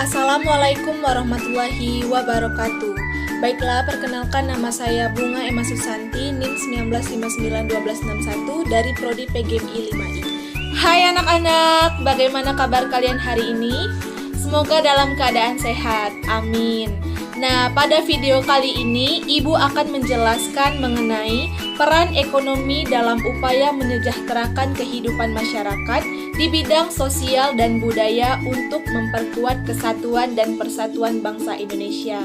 Assalamualaikum warahmatullahi wabarakatuh. Baiklah, perkenalkan nama saya Bunga Emma Susanti, NIM 19591261 dari Prodi PGMI 5I. Hai anak-anak, bagaimana kabar kalian hari ini? Semoga dalam keadaan sehat, amin. Nah, pada video kali ini, Ibu akan menjelaskan mengenai peran ekonomi dalam upaya menyejahterakan kehidupan masyarakat di bidang sosial dan budaya untuk memperkuat kesatuan dan persatuan bangsa Indonesia.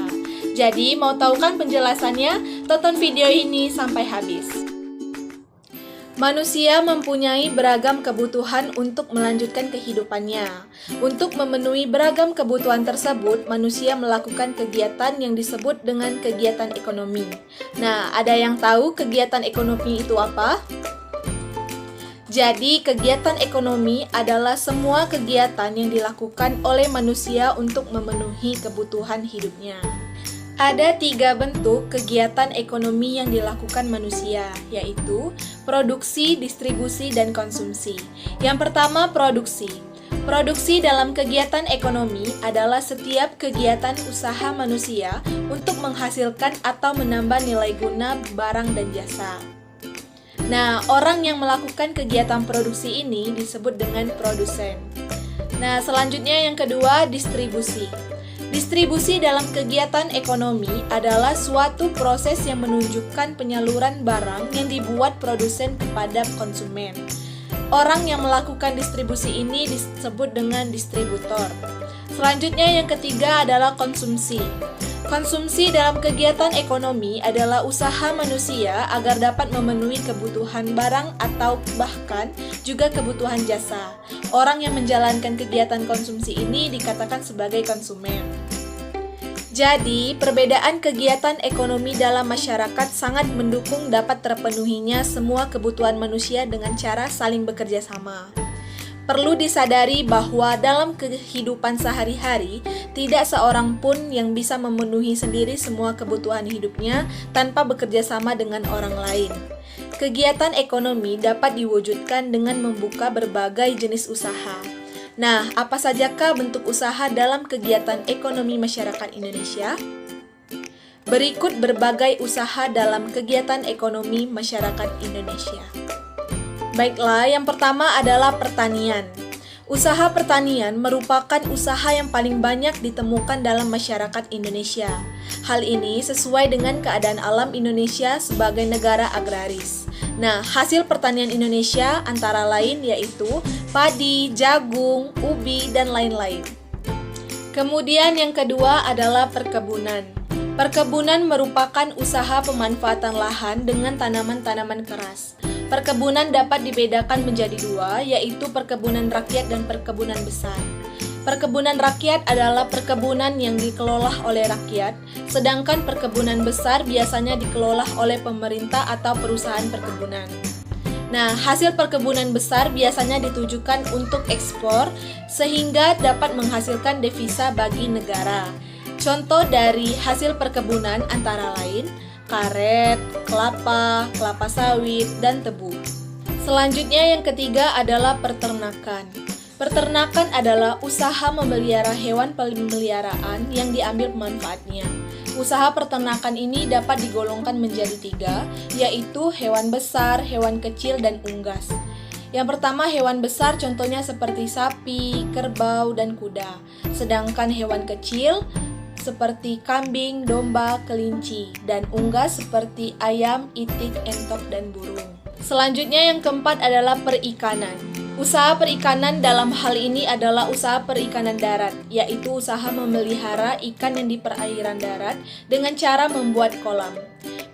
Jadi, mau tahu kan penjelasannya? Tonton video ini sampai habis. Manusia mempunyai beragam kebutuhan untuk melanjutkan kehidupannya. Untuk memenuhi beragam kebutuhan tersebut, manusia melakukan kegiatan yang disebut dengan kegiatan ekonomi. Nah, ada yang tahu kegiatan ekonomi itu apa? Jadi, kegiatan ekonomi adalah semua kegiatan yang dilakukan oleh manusia untuk memenuhi kebutuhan hidupnya. Ada 3 bentuk kegiatan ekonomi yang dilakukan manusia, yaitu produksi, distribusi, dan konsumsi. Yang pertama, produksi. Produksi dalam kegiatan ekonomi adalah setiap kegiatan usaha manusia untuk menghasilkan atau menambah nilai guna barang dan jasa. Nah, orang yang melakukan kegiatan produksi ini disebut dengan produsen. Nah, selanjutnya yang kedua, distribusi. Distribusi dalam kegiatan ekonomi adalah suatu proses yang menunjukkan penyaluran barang yang dibuat produsen kepada konsumen. Orang yang melakukan distribusi ini disebut dengan distributor. Selanjutnya yang ketiga adalah konsumsi. Konsumsi dalam kegiatan ekonomi adalah usaha manusia agar dapat memenuhi kebutuhan barang atau bahkan juga kebutuhan jasa. Orang yang menjalankan kegiatan konsumsi ini dikatakan sebagai konsumen. Jadi, perbedaan kegiatan ekonomi dalam masyarakat sangat mendukung dapat terpenuhinya semua kebutuhan manusia dengan cara saling bekerja sama. Perlu disadari bahwa dalam kehidupan sehari-hari, tidak seorang pun yang bisa memenuhi sendiri semua kebutuhan hidupnya tanpa bekerja sama dengan orang lain. Kegiatan ekonomi dapat diwujudkan dengan membuka berbagai jenis usaha. Nah, apa sajakah bentuk usaha dalam kegiatan ekonomi masyarakat Indonesia? Berikut berbagai usaha dalam kegiatan ekonomi masyarakat Indonesia. Baiklah, yang pertama adalah pertanian. Usaha pertanian merupakan usaha yang paling banyak ditemukan dalam masyarakat Indonesia. Hal ini sesuai dengan keadaan alam Indonesia sebagai negara agraris. Nah, hasil pertanian Indonesia antara lain yaitu padi, jagung, ubi, dan lain-lain. Kemudian yang kedua adalah perkebunan. Perkebunan merupakan usaha pemanfaatan lahan dengan tanaman-tanaman keras. Perkebunan dapat dibedakan menjadi 2, yaitu perkebunan rakyat dan perkebunan besar. Perkebunan rakyat adalah perkebunan yang dikelola oleh rakyat, sedangkan perkebunan besar biasanya dikelola oleh pemerintah atau perusahaan perkebunan. Nah, hasil perkebunan besar biasanya ditujukan untuk ekspor, sehingga dapat menghasilkan devisa bagi negara. Contoh dari hasil perkebunan antara lain karet, kelapa, kelapa sawit, dan tebu. Selanjutnya yang ketiga adalah peternakan. Peternakan adalah usaha memelihara hewan peliharaan yang diambil manfaatnya. Usaha peternakan ini dapat digolongkan menjadi 3, yaitu hewan besar, hewan kecil, dan unggas. Yang pertama hewan besar contohnya seperti sapi, kerbau, dan kuda. Sedangkan hewan kecil seperti kambing, domba, kelinci, dan unggas seperti ayam, itik, entok, dan burung. Selanjutnya yang keempat adalah perikanan. Usaha perikanan dalam hal ini adalah usaha perikanan darat, yaitu usaha memelihara ikan yang di perairan darat dengan cara membuat kolam.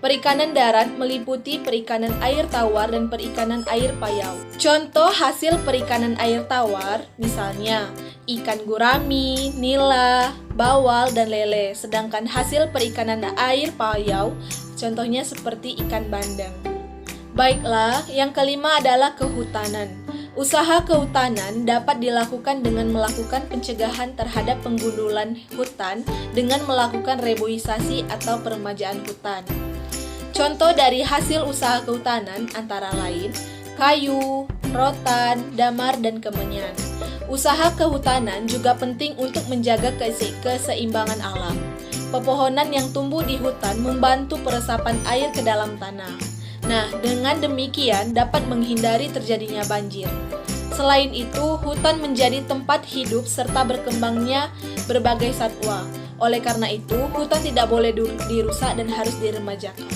Perikanan darat meliputi perikanan air tawar dan perikanan air payau. Contoh hasil perikanan air tawar, misalnya ikan gurami, nila, bawal, dan lele. Sedangkan hasil perikanan air payau, contohnya seperti ikan bandeng. Baiklah, yang kelima adalah kehutanan. Usaha kehutanan dapat dilakukan dengan melakukan pencegahan terhadap penggundulan hutan dengan melakukan reboisasi atau peremajaan hutan. Contoh dari hasil usaha kehutanan antara lain kayu, rotan, damar, dan kemenyan. Usaha kehutanan juga penting untuk menjaga keseimbangan alam. Pepohonan yang tumbuh di hutan membantu peresapan air ke dalam tanah. Nah, dengan demikian dapat menghindari terjadinya banjir. Selain itu, hutan menjadi tempat hidup serta berkembangnya berbagai satwa. Oleh karena itu, hutan tidak boleh dirusak dan harus diremajakan.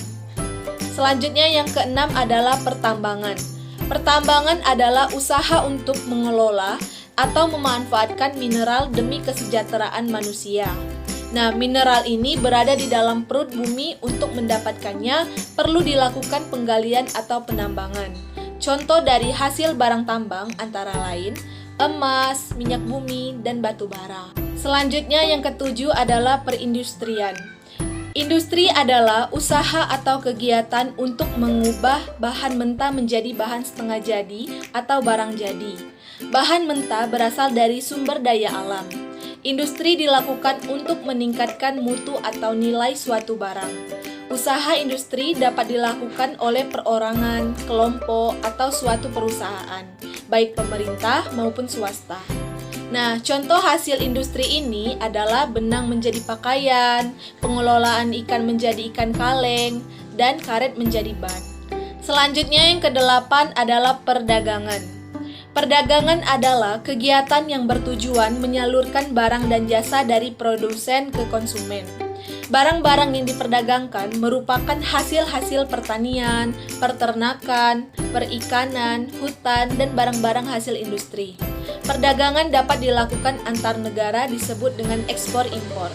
Selanjutnya yang keenam adalah pertambangan. Pertambangan adalah usaha untuk mengelola atau memanfaatkan mineral demi kesejahteraan manusia. Nah, mineral ini berada di dalam perut bumi. Untuk mendapatkannya perlu dilakukan penggalian atau penambangan. Contoh dari hasil barang tambang antara lain emas, minyak bumi, dan batu bara. Selanjutnya yang ketujuh adalah perindustrian. Industri adalah usaha atau kegiatan untuk mengubah bahan mentah menjadi bahan setengah jadi atau barang jadi. Bahan mentah berasal dari sumber daya alam. Industri dilakukan untuk meningkatkan mutu atau nilai suatu barang. Usaha industri dapat dilakukan oleh perorangan, kelompok, atau suatu perusahaan, baik pemerintah maupun swasta. Nah, contoh hasil industri ini adalah benang menjadi pakaian, pengelolaan ikan menjadi ikan kaleng, dan karet menjadi ban. Selanjutnya yang kedelapan adalah perdagangan. Perdagangan adalah kegiatan yang bertujuan menyalurkan barang dan jasa dari produsen ke konsumen. Barang-barang yang diperdagangkan merupakan hasil-hasil pertanian, peternakan, perikanan, hutan, dan barang-barang hasil industri. Perdagangan dapat dilakukan antar negara disebut dengan ekspor-impor.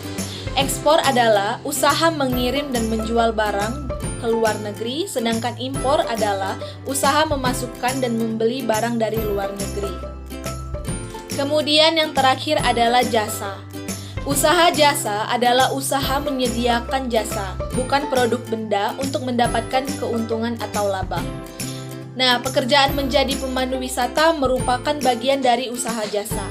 Ekspor adalah usaha mengirim dan menjual barang ke luar negeri, sedangkan impor adalah usaha memasukkan dan membeli barang dari luar negeri. Kemudian yang terakhir adalah jasa. Usaha jasa adalah usaha menyediakan jasa, bukan produk benda untuk mendapatkan keuntungan atau laba. Nah, pekerjaan menjadi pemandu wisata merupakan bagian dari usaha jasa.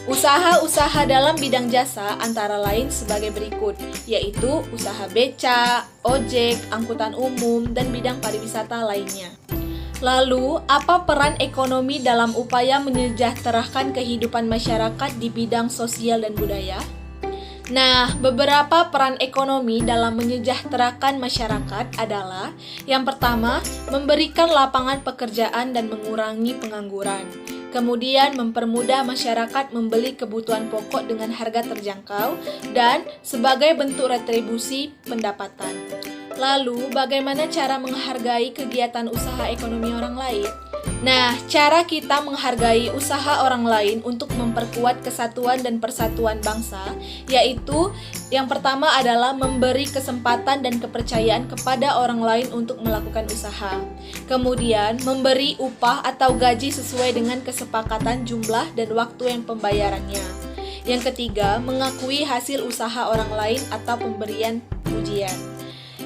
Usaha-usaha dalam bidang jasa antara lain sebagai berikut, yaitu usaha beca, ojek, angkutan umum, dan bidang pariwisata lainnya. Lalu, apa peran ekonomi dalam upaya menyejahterakan kehidupan masyarakat di bidang sosial dan budaya? Nah, beberapa peran ekonomi dalam menyejahterakan masyarakat adalah: yang pertama, memberikan lapangan pekerjaan dan mengurangi pengangguran. Kemudian, mempermudah masyarakat membeli kebutuhan pokok dengan harga terjangkau dan sebagai bentuk retribusi pendapatan. Lalu, bagaimana cara menghargai kegiatan usaha ekonomi orang lain? Nah, cara kita menghargai usaha orang lain untuk memperkuat kesatuan dan persatuan bangsa, yaitu yang pertama adalah memberi kesempatan dan kepercayaan kepada orang lain untuk melakukan usaha. Kemudian, memberi upah atau gaji sesuai dengan kesepakatan jumlah dan waktu yang pembayarannya. Yang ketiga, mengakui hasil usaha orang lain atau pemberian pujian.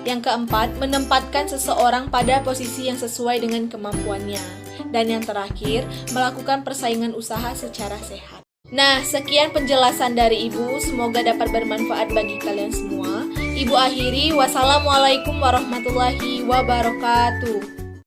Yang keempat, menempatkan seseorang pada posisi yang sesuai dengan kemampuannya. Dan yang terakhir, melakukan persaingan usaha secara sehat. Nah, sekian penjelasan dari Ibu, semoga dapat bermanfaat bagi kalian semua. Ibu akhiri, wassalamualaikum warahmatullahi wabarakatuh.